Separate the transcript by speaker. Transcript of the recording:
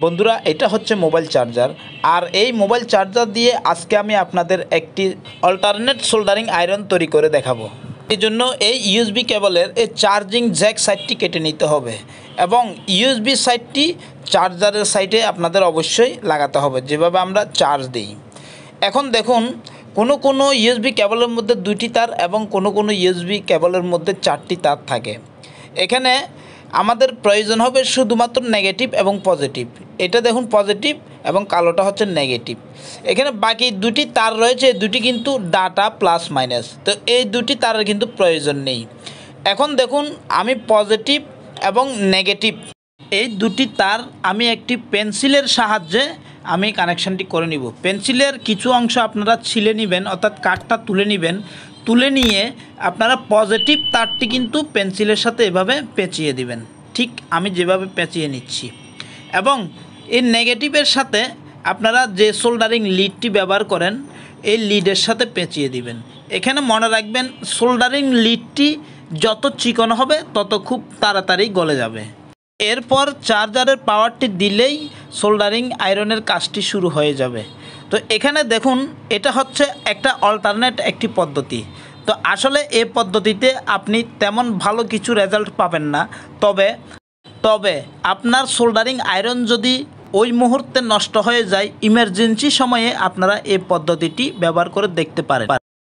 Speaker 1: বন্ধুরা, এটা হচ্ছে মোবাইল চার্জার। আর এই মোবাইল চার্জার দিয়ে আজকে আমি আপনাদের একটি অল্টারনেট সোল্ডারিং আয়রন তৈরি করে দেখাবো। এই জন্য এই ইউএসবি কেবলের এই চার্জিং জ্যাক সাইডটি কেটে নিতে হবে এবং ইউএসবি সাইডটি চার্জারের সাইডে আপনাদের অবশ্যই লাগাতে হবে, যেভাবে আমরা চার্জ দিই। এখন দেখুন, কোনো ইউএসবি কেবলের মধ্যে 2টি তার এবং কোনো ইউএসবি কেবলের মধ্যে 4টি তার থাকে। এখানে আমাদের প্রয়োজন হবে শুধুমাত্র নেগেটিভ এবং পজিটিভ। এটা দেখুন পজিটিভ এবং কালোটা হচ্ছে নেগেটিভ। এখানে বাকি 2টি তার রয়েছে, দুটি কিন্তু ডাটা প্লাস মাইনাস, তো এই 2টি তারের কিন্তু প্রয়োজন নেই। এখন দেখুন, আমি পজিটিভ এবং নেগেটিভ এই 2টি তার আমি একটি পেন্সিলের সাহায্যে আমি কানেকশানটি করে নিব। পেন্সিলের কিছু অংশ আপনারা ছিলে নেবেন, অর্থাৎ কাঠটা তুলে নেবেন। তুলে নিয়ে আপনারা পজিটিভ তারটি কিন্তু পেন্সিলের সাথে এভাবে পেঁচিয়ে দিবেন, ঠিক আমি যেভাবে পেঁচিয়ে নিচ্ছি। এবং এই নেগেটিভের সাথে আপনারা যে সোল্ডারিং লিডটি ব্যবহার করেন এই লিডের সাথে পেঁচিয়ে দিবেন। এখানে মনে রাখবেন, সোল্ডারিং লিডটি যত চিকন হবে তত খুব তাড়াতাড়ি গলে যাবে। এরপর চার্জারের পাওয়ারটি দিলেই সোল্ডারিং আয়রনের কাজটি শুরু হয়ে যাবে। তো এখানে দেখুন, এটা হচ্ছে একটা অল্টারনেট একটি পদ্ধতি। তো আসলে এই পদ্ধতিতে আপনি তেমন ভালো কিছু রেজাল্ট পাবেন না, তবে আপনার সোল্ডারিং আয়রন যদি ওই মুহূর্তে নষ্ট হয়ে যায়, ইমার্জেন্সি সময়ে আপনারা এই পদ্ধতিটি ব্যবহার করে দেখতে পারেন।